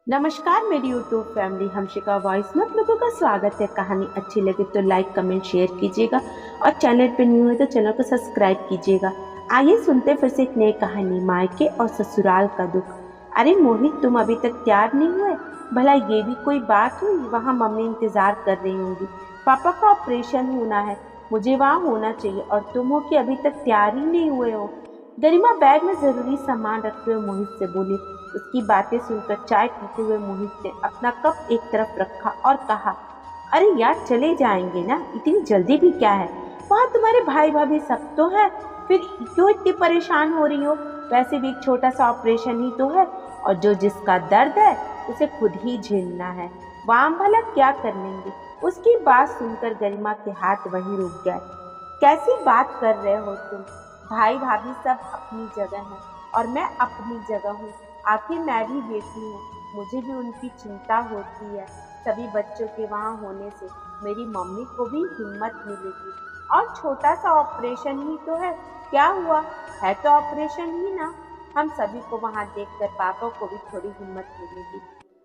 नमस्कार मेरी YouTube family हमशिका voice में आप लोगों का स्वागत है। कहानी अच्छी लगे तो लाइक कमेंट शेयर कीजिएगा और चैनल पे न्यू है तो चैनल को सब्सक्राइब कीजिएगा। आइए सुनते फिर से एक नई कहानी, मायके और ससुराल का दुख। अरे मोहित, तुम अभी तक तैयार नहीं हुए? भला ये भी कोई बात हुई? वहाँ मम्मी इंतजार कर रही होंगी। पापा का ऑपरेशन होना है, मुझे वहाँ होना चाहिए और तुम हो कि अभी तक तैयार ही नहीं हुए हो। गरिमा बैग में जरूरी सामान रखते हुए मोहित से बोली। उसकी बातें सुनकर चाय पीते हुए मोहित ने अपना कप एक तरफ रखा और कहा, अरे यार चले जाएंगे ना, इतनी जल्दी भी क्या है? वहाँ तुम्हारे भाई भाभी सब तो है, फिर क्यों इतनी परेशान हो रही हो? वैसे भी एक छोटा सा ऑपरेशन ही तो है और जो जिसका दर्द है उसे खुद ही झेलना है। वहाँ भला क्या कर लेंगे? उसकी बात सुनकर गरिमा के हाथ वहीं रुक गए। कैसी बात कर रहे हो तुम? भाई भाभी सब अपनी जगह हैं और मैं अपनी जगह हूँ। आखिर मैं भी बेटी हूँ, मुझे भी उनकी चिंता होती है। सभी बच्चों के वहाँ होने से मेरी मम्मी को भी हिम्मत मिलेगी। और छोटा सा ऑपरेशन ही तो है, क्या हुआ? है तो ऑपरेशन ही ना। हम सभी को वहाँ देखकर पापा को भी थोड़ी हिम्मत मिलेगी।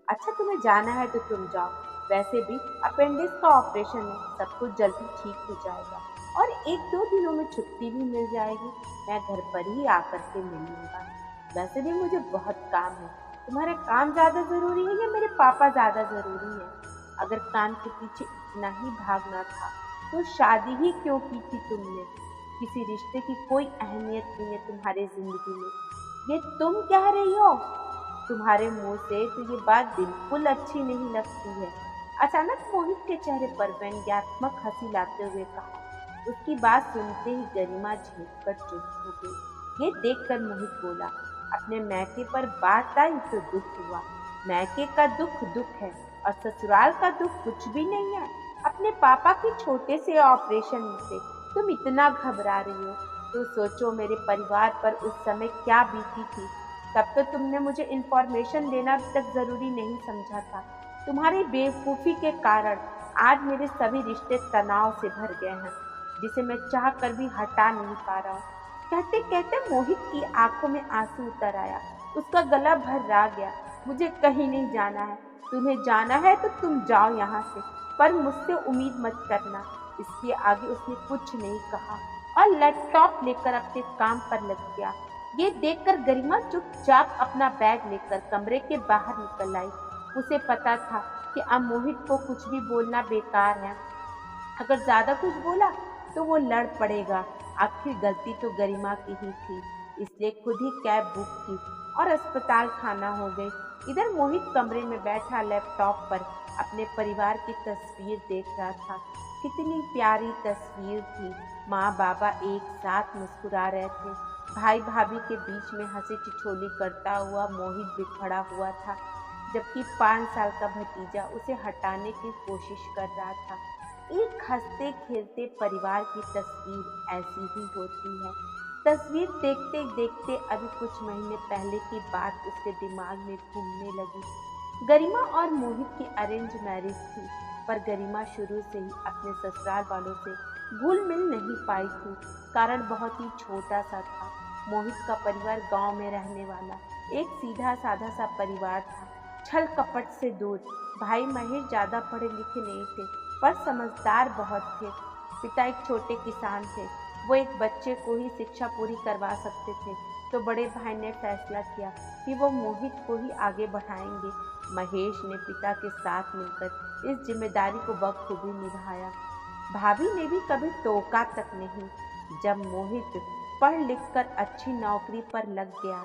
अच्छा, तुम्हें जाना है तो तुम जाओ। वैसे भी अपेंडिक्स का ऑपरेशन है, सब कुछ जल्दी ठीक हो जाएगा और एक दो दिनों में छुट्टी भी मिल जाएगी। मैं घर पर ही आकर के मिल लूंगा। वैसे भी मुझे बहुत काम है। तुम्हारा काम ज्यादा जरूरी है या मेरे पापा ज्यादा जरूरी है? अगर काम के पीछे इतना ही भागना था तो शादी ही क्यों की थी तुमने? किसी रिश्ते की कोई अहमियत नहीं है तुम्हारी जिंदगी में, ये तुम कह रही हो? तुम्हारे मुंह से तो ये बात बिल्कुल अच्छी नहीं लगती है। अचानक मोहित के चेहरे पर व्यंग्यात्मक हंसी लाते हुए कहा। उसकी बात सुनते ही गरिमा झेप कर चुप हो गई। ये देखकर मोहित बोला, अपने मैके पर बात आई तो दुख हुआ। मैके का दुख दुख है और ससुराल का दुख कुछ भी नहीं है। अपने पापा के छोटे से ऑपरेशन से तुम इतना घबरा रही हो तो सोचो मेरे परिवार पर उस समय क्या बीती थी। तब तो तुमने मुझे इन्फॉर्मेशन देना तक जरूरी नहीं समझा था। तुम्हारी बेवकूफी के कारण आज मेरे सभी रिश्ते तनाव से भर गए हैं, जिसे मैं चाह कर भी हटा नहीं पा रहा हूँ। कहते कहते मोहित की आंखों में आंसू उतर आया। उसका गला भर्रा गया। मुझे कहीं नहीं जाना है। तुम्हें जाना है तो तुम जाओ यहाँ से, पर मुझसे उम्मीद मत करना। इसके आगे उसने कुछ नहीं कहा और लैपटॉप लेकर अपने काम पर लग गया। ये देखकर गरिमा चुपचाप अपना बैग लेकर कमरे के बाहर निकल आई। उसे पता था कि अब मोहित को कुछ भी बोलना बेकार है। अगर ज्यादा कुछ बोला तो वो लड़ पड़ेगा। आखिर गलती तो गरिमा की ही थी, इसलिए खुद ही कैब बुक की और अस्पताल खाना हो गई। इधर मोहित कमरे में बैठा लैपटॉप पर अपने परिवार की तस्वीर देख रहा था। कितनी प्यारी तस्वीर थी। माँ बाबा एक साथ मुस्कुरा रहे थे। भाई भाभी के बीच में हंसी ठिठोली करता हुआ मोहित भी खड़ा हुआ था, जबकि 5 साल का भतीजा उसे हटाने की कोशिश कर रहा था। एक हंसते खेलते परिवार की तस्वीर ऐसी ही होती है। तस्वीर देखते देखते अभी कुछ महीने पहले की बात उसके दिमाग में घूमने लगी। गरिमा और मोहित की अरेंज मैरिज थी, पर गरिमा शुरू से ही अपने ससुराल वालों से घुल मिल नहीं पाई थी। कारण बहुत ही छोटा सा था। मोहित का परिवार गांव में रहने वाला एक सीधा साधा सा परिवार था, छल कपट से दूर। भाई महेश ज्यादा पढ़े लिखे नहीं थे, पर समझदार बहुत थे। पिता एक छोटे किसान थे। वो एक बच्चे को ही शिक्षा पूरी करवा सकते थे, तो बड़े भाई ने फैसला किया कि वो मोहित को ही आगे बढ़ाएंगे। महेश ने पिता के साथ मिलकर इस जिम्मेदारी को बखूबी निभाया। भाभी ने भी कभी टोका तक नहीं। जब मोहित पढ़ लिख कर अच्छी नौकरी पर लग गया,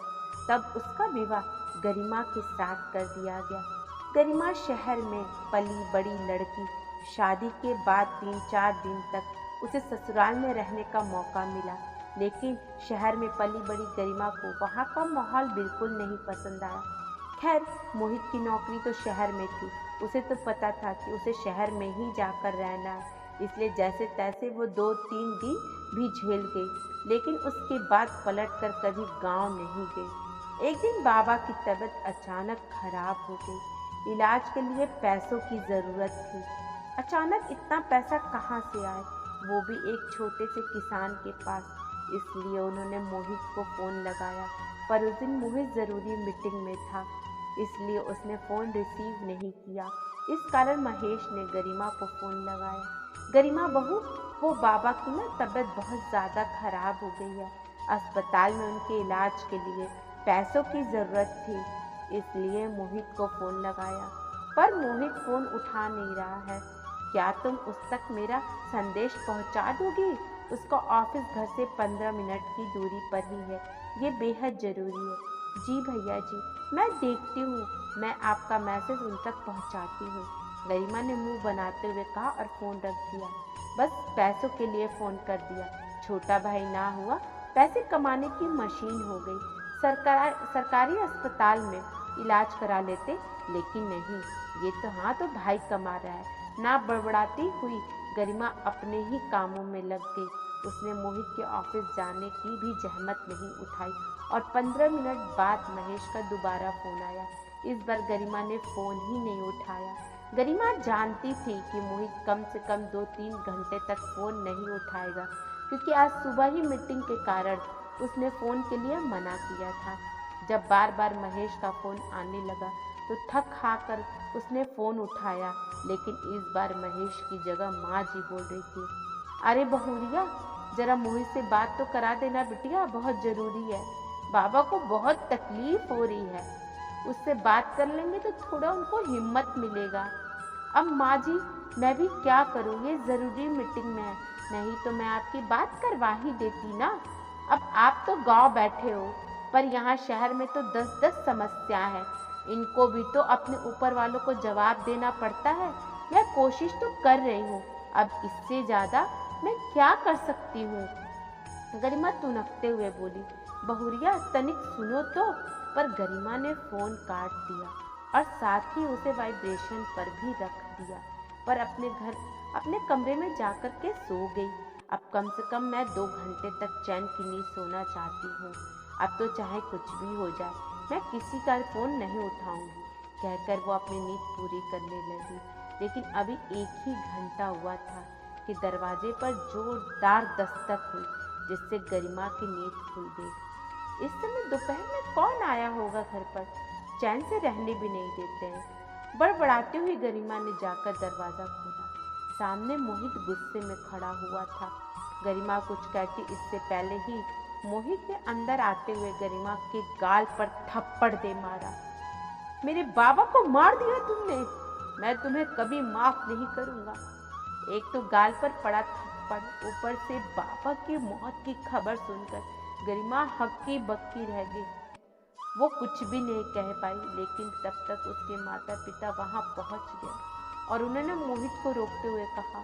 तब उसका विवाह गरिमा के साथ कर दिया गया। गरिमा शहर में पली बड़ी लड़की। शादी के बाद 3-4 दिन तक उसे ससुराल में रहने का मौका मिला, लेकिन शहर में पली बड़ी गरिमा को वहाँ का माहौल बिल्कुल नहीं पसंद आया। खैर, मोहित की नौकरी तो शहर में थी। उसे तो पता था कि उसे शहर में ही जाकर रहना है, इसलिए जैसे तैसे वो 2-3 दिन भी झेल गई, लेकिन उसके बाद पलट कर कभी गांव नहीं गई। एक दिन बाबा की तबीयत अचानक खराब हो गई। इलाज के लिए पैसों की जरूरत थी। अचानक इतना पैसा कहाँ से आए, वो भी एक छोटे से किसान के पास। इसलिए उन्होंने मोहित को फोन लगाया, पर उस दिन मोहित जरूरी मीटिंग में था। इसलिए उसने फ़ोन रिसीव नहीं किया। इस कारण महेश ने गरिमा को फ़ोन लगाया। गरिमा बहू, वो बाबा की ना तबीयत बहुत ज़्यादा खराब हो गई है। अस्पताल में उनके इलाज के लिए पैसों की ज़रूरत थी, इसलिए मोहित को फ़ोन लगाया। पर मोहित फ़ोन उठा नहीं रहा है। क्या तुम उस तक मेरा संदेश पहुंचा दोगी? उसका ऑफिस घर से 15 मिनट की दूरी पर ही है। ये बेहद ज़रूरी है। जी भैया जी, मैं देखती हूँ, मैं आपका मैसेज उन तक पहुँचाती हूँ, गरिमा ने मुंह बनाते हुए कहा और फ़ोन रख दिया। बस पैसों के लिए फ़ोन कर दिया, छोटा भाई ना हुआ, पैसे कमाने की मशीन हो गई। सरकारी अस्पताल में इलाज करा लेते, लेकिन नहीं, ये तो भाई कमा रहा है। ना बड़बड़ाती हुई गरिमा अपने ही कामों में लग गई। उसने मोहित के ऑफिस जाने की भी जहमत नहीं उठाई और 15 मिनट बाद महेश का दोबारा फ़ोन आया। इस बार गरिमा ने फ़ोन ही नहीं उठाया। गरिमा जानती थी कि मोहित कम से कम 2-3 घंटे तक फ़ोन नहीं उठाएगा, क्योंकि आज सुबह ही मीटिंग के कारण उसने फ़ोन के लिए मना किया था। जब बार बार महेश का फ़ोन आने लगा तो थक हार उसने फ़ोन उठाया, लेकिन इस बार महेश की जगह माँ जी बोल रही थी। अरे बहुरिया, जरा मोहित से बात तो करा देना बिटिया, बहुत ज़रूरी है। बाबा को बहुत तकलीफ हो रही है, उससे बात कर लेंगे तो थोड़ा उनको हिम्मत मिलेगा। अब माँ जी, मैं भी क्या करूँ, ये ज़रूरी मीटिंग में है, नहीं तो मैं आपकी बात करवा ही देती ना। अब आप तो गांव बैठे हो, पर यहाँ शहर में तो 10-10 समस्या है। इनको भी तो अपने ऊपर वालों को जवाब देना पड़ता है। मैं कोशिश तो कर रही हूँ, अब इससे ज़्यादा मैं क्या कर सकती हूँ? गरिमा तुनकते हुए बोली। बहुरिया, तनिक सुनो तो। पर गरिमा ने फ़ोन काट दिया और साथ ही उसे वाइब्रेशन पर भी रख दिया, पर अपने कमरे में जाकर के सो गई। अब कम से कम मैं 2 घंटे तक चैन की नींद सोना चाहती हूँ। अब तो चाहे कुछ भी हो जाए, मैं किसी का फ़ोन नहीं उठाऊंगी, कहकर वो अपनी नींद पूरी करने लगी। लेकिन अभी 1 ही घंटा हुआ था कि दरवाजे पर जोरदार दस्तक हुई, जिससे गरिमा की नींद खुल गई। इस समय दोपहर में कौन आया होगा घर पर? चैन से रहने भी नहीं देते हैं। बड़बड़ाती हुई गरिमा ने जाकर दरवाज़ा खोला। सामने मोहित गुस्से में खड़ा हुआ था। गरिमा कुछ कहती इससे पहले ही मोहित ने अंदर आते हुए गरिमा के गाल पर थप्पड़ दे मारा। मेरे बाबा को मार दिया तुमने, मैं तुम्हें कभी माफ नहीं करूंगा। एक तो गाल पर पड़ा थप्पड़, ऊपर से बाबा की मौत की खबर सुनकर गरिमा हक्की बक्की रह गई। वो कुछ भी नहीं कह पाई, लेकिन तब तक उसके माता पिता वहां पहुंच गए और उन्होंने मोहित को रोकते हुए कहा,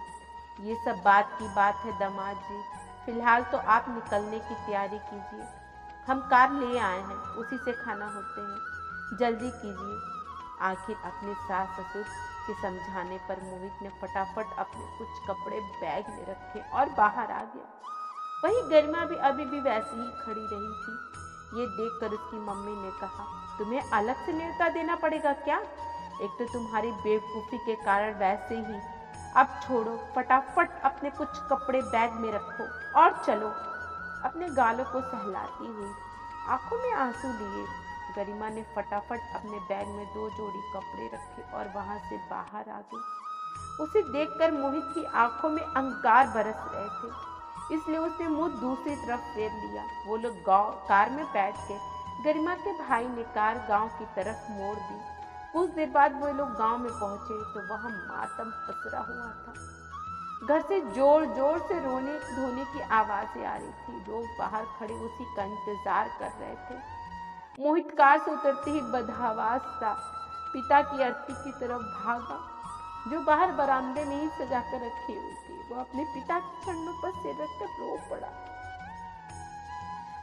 ये सब बात की बात है दामाद जी, फिलहाल तो आप निकलने की तैयारी कीजिए, हम कार ले आए हैं, उसी से खाना होते हैं, जल्दी कीजिए। आखिर अपने सास ससुर के समझाने पर मोहित ने फटाफट अपने कुछ कपड़े बैग में रखे और बाहर आ गया। वहीं गरिमा भी अभी भी वैसी ही खड़ी रही थी। ये देखकर उसकी मम्मी ने कहा, तुम्हें अलग से न्योता देना पड़ेगा क्या? एक तो तुम्हारी बेवकूफ़ी के कारण वैसे ही। अब छोड़ो, फटाफट अपने कुछ कपड़े बैग में रखो और चलो। अपने गालों को सहलाती हुई आंखों में आंसू लिए गरिमा ने फटाफट अपने बैग में 2 जोड़ी कपड़े रखे और वहां से बाहर आ गई। उसे देखकर मोहित की आंखों में अंगार बरस रहे थे, इसलिए उसने मुंह दूसरी तरफ फेर लिया। वो लोग कार में बैठ के गरिमा के भाई ने कार गांव की तरफ मोड़ दी। कुछ देर बाद वो लोग गांव में पहुंचे तो वहां मातम पसरा हुआ था। घर से जोर जोर से रोने धोने की आवाजें आ रही थी। लोग बाहर खड़े उसी का इंतजार कर रहे थे। मोहित कार से उतरते ही बदहवास सा पिता की अर्थी की तरफ भागा, जो बाहर बरामदे में ही सजा कर रखी हुई थी। वो अपने पिता के चरणों पर सिर रखकर रो पड़ा।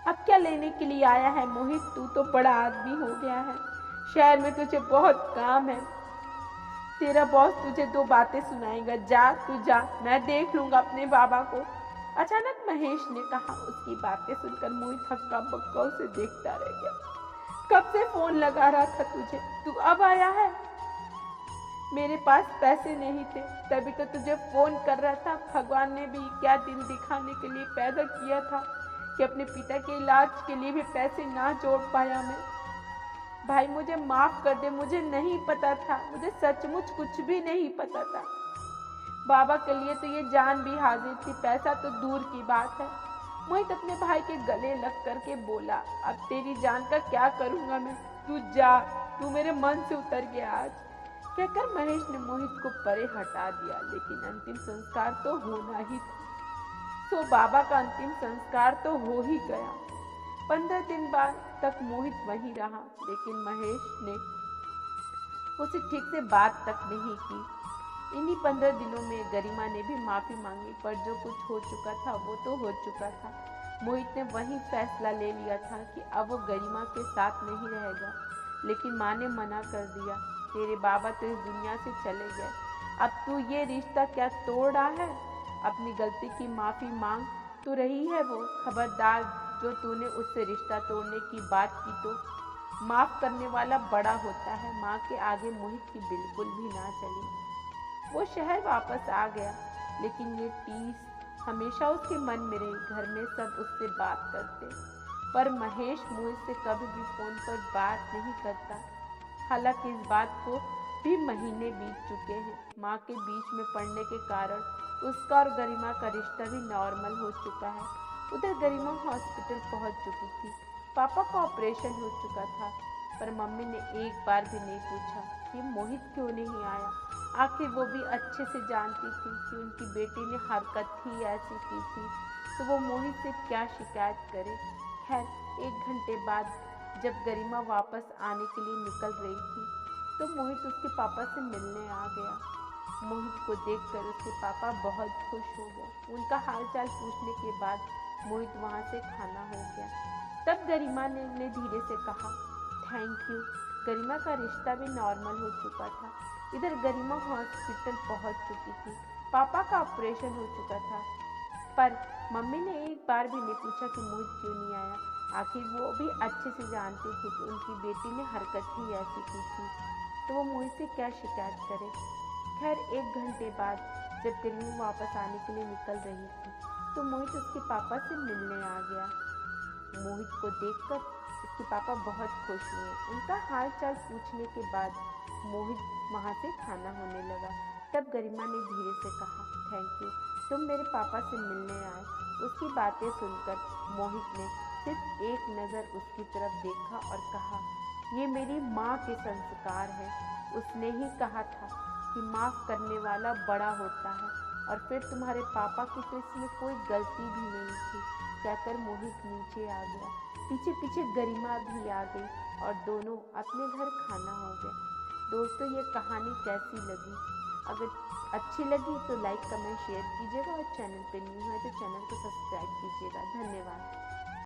अब क्या लेने के लिए आया है मोहित? तू तो बड़ा आदमी हो गया है, शहर में तुझे बहुत काम है, तेरा बॉस तुझे 2 बातें सुनाएगा, जा तू जा, मैं देख लूंगा अपने बाबा को। अचानक महेश ने कहा। उसकी बातें सुनकर मोहित हक्का बक्का उसे देखता रह गया। कब से फोन लगा रहा था तुझे, तू अब आया है? मेरे पास पैसे नहीं थे, तभी तो तुझे फोन कर रहा था। भगवान ने भी क्या दिल दिखाने के लिए पैदा किया था कि अपने पिता के इलाज के लिए भी पैसे ना जोड़ पाया मैं। भाई मुझे माफ कर दे, मुझे नहीं पता था, मुझे सचमुच कुछ भी नहीं पता था। बाबा के लिए तो ये जान भी हाजिर थी, पैसा तो दूर की बात है। मोहित अपने भाई के गले लग करके बोला, अब तेरी जान का क्या करूंगा मैं, तू जा, तू मेरे मन से उतर गया आज। कहकर महेश ने मोहित को परे हटा दिया, लेकिन अंतिम संस्कार तो होना ही था। सो बाबा का अंतिम संस्कार तो हो ही गया। 15 दिन बाद तक मोहित वहीं रहा, लेकिन महेश ने उसे ठीक से बात तक नहीं की। इन्हीं 15 दिनों में गरिमा ने भी माफी मांगी, पर जो कुछ हो चुका था वो तो हो चुका था। मोहित ने वही फैसला ले लिया था कि अब वो गरिमा के साथ नहीं रहेगा, लेकिन माँ ने मना कर दिया, तेरे बाबा तो इस दुनिया से चले गए, अब तू ये रिश्ता क्या तोड़ रहा है? अपनी गलती की माफी मांग तो रही है वो, खबरदार जो तूने उससे रिश्ता तोड़ने की बात की तो माफ करने वाला बड़ा होता है। माँ के आगे मोहित की बिल्कुल भी ना चली। वो शहर वापस आ गया, लेकिन ये टीस हमेशा उसके मन में रही। घर में सब उससे बात करते, पर महेश मोहित से कभी भी फोन पर बात नहीं करता। हालांकि इस बात को भी महीने बीत चुके हैं। माँ के बीच में पड़ने के कारण उसका और गरिमा का रिश्ता भी नॉर्मल हो चुका है। उधर गरिमा हॉस्पिटल पहुंच चुकी थी। पापा का ऑपरेशन हो चुका था, पर मम्मी ने एक बार भी नहीं पूछा कि मोहित क्यों नहीं आया। आखिर वो भी अच्छे से जानती थी कि उनकी बेटी ने हरकत ही ऐसी की थी, तो वो मोहित से क्या शिकायत करे। खैर, 1 घंटे बाद जब गरिमा वापस आने के लिए निकल रही थी, तो मोहित उसके पापा से मिलने आ गया। मोहित को देखकर उसके पापा बहुत खुश हो गए। उनका हालचाल पूछने के बाद मोहित वहां से खाना हो गया। तब गरिमा ने धीरे से कहा, थैंक यू। गरिमा का रिश्ता भी नॉर्मल हो चुका था। इधर गरिमा हॉस्पिटल पहुंच चुकी थी। पापा का ऑपरेशन हो चुका था, पर मम्मी ने एक बार भी नहीं पूछा कि मोहित क्यों नहीं आया। आखिर वो भी अच्छे से जानती थी कि उनकी बेटी ने हरकत ही ऐसी की थी, तो वो मोहित से क्या शिकायत करे। खैर, 1 घंटे बाद जब गरिमा वापस आने के लिए निकल रही थी, तो मोहित उसके पापा से मिलने आ गया। मोहित को देखकर उसके पापा बहुत खुश हुए। उनका हाल चाल पूछने के बाद मोहित वहां से खाना होने लगा। तब गरिमा ने धीरे से कहा, थैंक यू, तुम मेरे पापा से मिलने आए। उसकी बातें सुनकर मोहित ने सिर्फ एक नज़र उसकी तरफ देखा और कहा, ये मेरी माँ के संस्कार है। उसने ही कहा था कि माफ़ करने वाला बड़ा होता है, और फिर तुम्हारे पापा की तो इसमें कोई गलती भी नहीं थी। कहकर मोहित नीचे आ गया। पीछे पीछे गरिमा भी आ गई और दोनों अपने घर खाना हो गए। दोस्तों, ये कहानी कैसी लगी? अगर अच्छी लगी तो लाइक कमेंट शेयर कीजिएगा, और चैनल पे न्यू है तो चैनल को सब्सक्राइब कीजिएगा। धन्यवाद।